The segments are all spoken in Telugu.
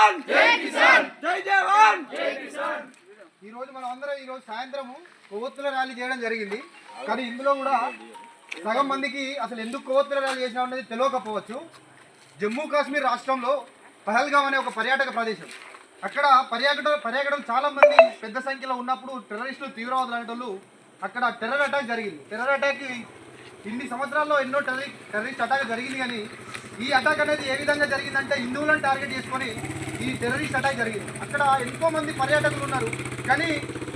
జవాన్ జై కిసాన్, జై జవాన్ జై కిసాన్. ఈ రోజు మనం అందరం ఈ రోజు సాయంత్రము కొవ్వొత్తుల ర్యాలీ చేయడం జరిగింది. కానీ ఇందులో కూడా సగం మందికి అసలు ఎందుకు కొవ్వొత్తుల ర్యాలీ చేసినా అనేది తెలియకపోవచ్చు. జమ్మూ కాశ్మీర్ రాష్ట్రంలో పహల్గామ్ అనే ఒక పర్యాటక ప్రదేశం. అక్కడ పర్యాటకులు చాలా మంది పెద్ద సంఖ్యలో ఉన్నప్పుడు టెర్రరిస్టులు, తీవ్రవాదులు అనేటోళ్ళు అక్కడ టెర్రర్ అటాక్ జరిగింది. టెర్రర్ అటాక్ ఇన్ని సంవత్సరాల్లో ఎన్నో టెర్రరిస్ట్ అటాక్ జరిగింది. కానీ ఈ అటాక్ అనేది ఏ విధంగా జరిగిందంటే హిందువులను టార్గెట్ చేసుకొని ఈ టెర్రరిస్ట్ అటాక్ జరిగింది. అక్కడ ఎంతో మంది పర్యాటకులు ఉన్నారు. కానీ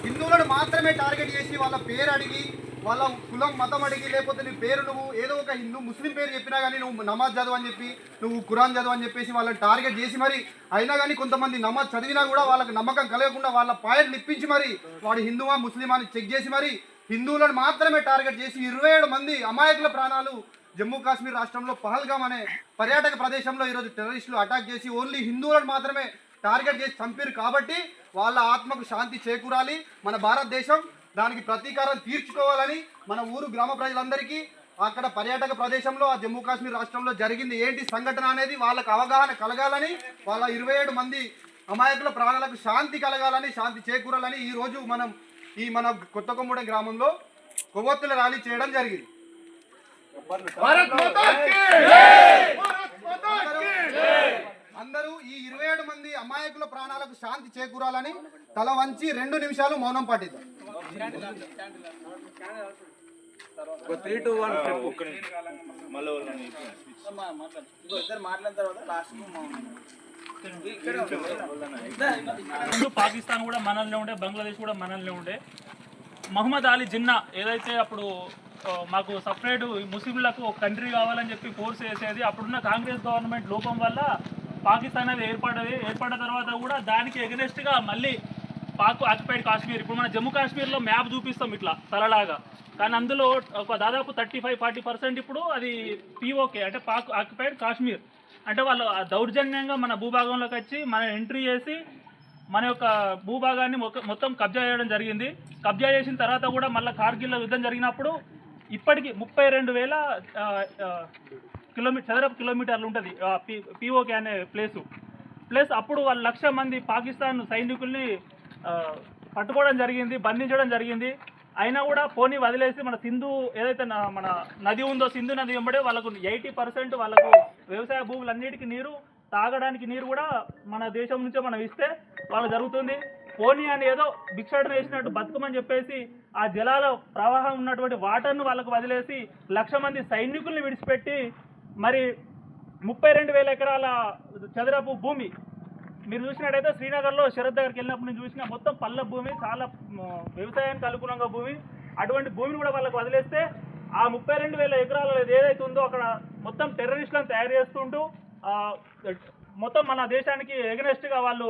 హిందువులను మాత్రమే టార్గెట్ చేసి వాళ్ళ పేరు అడిగి, వాళ్ళ కులం మతం అడిగి, లేకపోతే నీ పేరు నువ్వు ఏదో ఒక హిందూ ముస్లిం పేరు చెప్పినా కానీ నువ్వు నమాజ్ చదువు అని చెప్పి, నువ్వు ఖురాన్ చదువు అని చెప్పేసి వాళ్ళని టార్గెట్ చేసి మరి అయినా కానీ కొంతమంది నమాజ్ చదివినా కూడా వాళ్ళకి నమ్మకం కలగకుండా వాళ్ళ పాయింట్లు ఇప్పించి మరి వాడు హిందువా ముస్లిమా అని చెక్ చేసి మరి హిందువులను మాత్రమే టార్గెట్ చేసి 27 మంది అమాయకుల ప్రాణాలు జమ్మూ కాశ్మీర్ రాష్ట్రంలో పహల్గామ్ అనే పర్యాటక ప్రదేశంలో ఈరోజు టెర్రరిస్టులు అటాక్ చేసి ఓన్లీ హిందువులను మాత్రమే టార్గెట్ చేసి చంపారు. కాబట్టి వాళ్ళ ఆత్మకు శాంతి చేకూరాలి. మన భారతదేశం దానికి ప్రతీకారం తీర్చుకోవాలని మన ఊరు గ్రామ ప్రజలందరికీ అక్కడ పర్యాటక ప్రదేశంలో ఆ జమ్మూ కాశ్మీర్ రాష్ట్రంలో జరిగింది ఏంటి సంఘటన అనేది వాళ్ళకు అవగాహన కలగాలని, వాళ్ళ 27 మంది అమాయకుల ప్రాణాలకు శాంతి కలగాలని, శాంతి చేకూరాలని ఈరోజు మనం మన కొత్తకొమ్మూడెం గ్రామంలో కొవ్వొత్తుల ర్యాలీ చేయడం జరిగింది. అందరూ ఈ 27 మంది అమాయకుల ప్రాణాలకు శాంతి చేకూరాలని తల వంచి 2 నిమిషాలు మౌనం పాటిద్దాం. పాకిస్తాన్ కూడా మనల్ని ఉండే, బంగ్లాదేశ్ కూడా మనల్ని ఉండే. మహమ్మద్ అలీ జిన్నా ఏదైతే అప్పుడు మాకు సపరేట్ ముస్లింలకు ఒక కంట్రీ కావాలని చెప్పి ఫోర్స్ చేసేది, అప్పుడున్న కాంగ్రెస్ గవర్నమెంట్ లోపం వల్ల పాకిస్తాన్ అనేది ఏర్పడిన తర్వాత కూడా దానికి ఎగనెస్ట్గా మళ్ళీ పాక్ ఆక్యుపైడ్ కాశ్మీర్, ఇప్పుడు మన జమ్మూ కాశ్మీర్లో మ్యాప్ చూపిస్తాం ఇట్లా తలలాగా, కానీ అందులో ఒక దాదాపు 35-40% ఇప్పుడు అది పీఓకే అంటే పాక్ ఆక్యుపైడ్ కాశ్మీర్. అంటే వాళ్ళు దౌర్జన్యంగా మన భూభాగంలోకి వచ్చి మన ఎంట్రీ చేసి మన యొక్క భూభాగాన్ని మొత్తం కబ్జా చేయడం జరిగింది. కబ్జా చేసిన తర్వాత కూడా మళ్ళీ కార్గిల్లో యుద్ధం జరిగినప్పుడు ఇప్పటికీ 32,000 చదరపు కిలోమీటర్లు ఉంటుంది పీఓకే అనే ప్లేస్. అప్పుడు వాళ్ళు 1,00,000 మంది పాకిస్తాన్ సైనికుల్ని పట్టుకోవడం జరిగింది, బంధించడం జరిగింది. అయినా కూడా పోనీ వదిలేసి మన సింధు ఏదైతే మన నది ఉందో, సింధు నది వెంబడే వాళ్ళకు 80% వాళ్ళకు వ్యవసాయ భూములన్నిటికీ నీరు, తాగడానికి నీరు కూడా మన దేశం నుంచే మనం ఇస్తే వాళ్ళు జరుగుతుంది. పోనీ అని ఏదో భిక్షాటన వేసినట్టు బతుకమని చెప్పేసి ఆ జలాల ప్రవాహం ఉన్నటువంటి వాటర్ను వాళ్ళకు వదిలేసి 1,00,000 మంది సైనికుల్ని విడిచిపెట్టి మరి 32,000 ఎకరాల చదరపు భూమి మీరు చూసినట్టయితే శ్రీనగర్లో శరత్ దగ్గరికి వెళ్ళినప్పుడు నేను చూసిన మొత్తం పల్ల భూమి, చాలా వ్యవసాయానికి అనుకూలంగా భూమి. అటువంటి భూమిని కూడా వాళ్ళకు వదిలేస్తే ఆ 32,000 ఎకరాలు ఏదైతే ఉందో అక్కడ మొత్తం టెర్రరిస్టులను తయారు చేస్తుంటూ మొత్తం మన దేశానికి ఎగనెస్ట్గా వాళ్ళు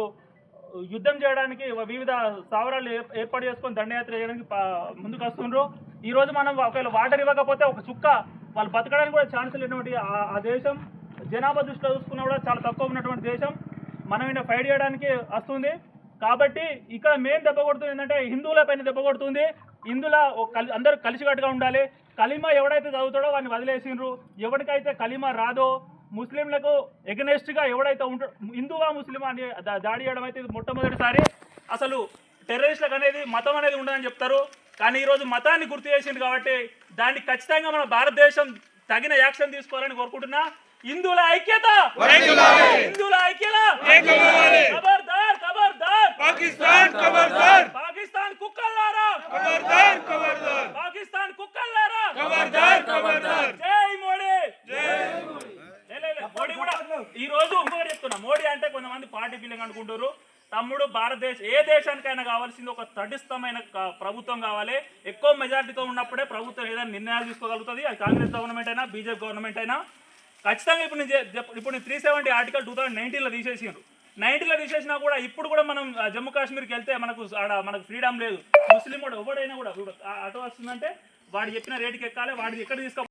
యుద్ధం చేయడానికి వివిధ స్థావరాలు ఏర్పాటు చేసుకొని దండయాత్ర చేయడానికి ముందుకు వస్తుండ్రు. ఈరోజు మనం ఒకవేళ వాటర్ ఇవ్వకపోతే ఒక చుక్క వాళ్ళు బతకడానికి కూడా ఛాన్స్ లేనటువంటి ఆ దేశం, జనాభా దృష్టిలో చూసుకున్నా కూడా చాలా తక్కువ ఉన్నటువంటి దేశం మనం ఈయన ఫైట్ చేయడానికి వస్తుంది. కాబట్టి ఇక్కడ మెయిన్ దెబ్బ కొడుతుంది ఏంటంటే హిందువుల పైన దెబ్బ కొడుతుంది. హిందువుల అందరూ కలిసికట్టుగా ఉండాలి. కలీమా ఎవడైతే చదువుతాడో వాడిని వదిలేసిండ్రు. ఎవరికైతే కలీమా రాదో, ముస్లింలకు ఎగనెస్ట్గా ఎవడైతే ఉంటాడో, హిందువా ముస్లిమా అని దాడి చేయడం అయితే ఇది మొట్టమొదటిసారి. అసలు టెర్రరిస్టులకు అనేది మతం అనేది ఉండదని చెప్తారు, కానీ ఈరోజు మతాన్ని గుర్తు చేసింది కాబట్టి దాన్ని ఖచ్చితంగా మన భారతదేశం తగిన యాక్షన్ తీసుకోవాలని కోరుకుంటున్నా. హిందువుల ఐక్యత, హిందువుల ఐక్యత, ఖబర్దార్ ఖబర్దార్ పాకిస్తాన్, ఖబర్దార్ పాకిస్తాన్ కుక్కల్లారా, ఖబర్దార్ ఖబర్దార్ పాకిస్తాన్ కుక్కల్లారా, ఖబర్దార్ ఖబర్దార్. జై మోడీ, జై మోడీ. మోడీ కూడా ఈ రోజు ఇంకొకటి చెప్తున్నా, మోడీ అంటే కొంతమంది పార్టీ ఫీలింగ్ అనుకుంటారు. తమ్ముడు ఏ దేశానికైనా కావాల్సింది ఒక తటస్థమైన ప్రభుత్వం కావాలి. ఎక్కువ మెజారిటీతో ఉన్నప్పుడే ప్రభుత్వం ఏదైనా నిర్ణయాలు తీసుకోగలుగుతుంది. అది కాంగ్రెస్ గవర్నమెంట్ అయినా, బీజేపీ గవర్నమెంట్ అయినా. ఖచ్చితంగా ఇప్పుడు నేను 370 ఆర్టికల్ 2019లో తీసేసారు. 19లో తీసేసినా కూడా ఇప్పుడు కూడా మనం జమ్మూ కాశ్మీర్కి వెళ్తే మనకు ఫ్రీడమ్ లేదు. ముస్లిం కూడా ఎవడైనా కూడా అటు వస్తుందంటే వాడు చెప్పిన రేటుకి ఎక్కాలి, వాడికి ఎక్కడ తీసుకో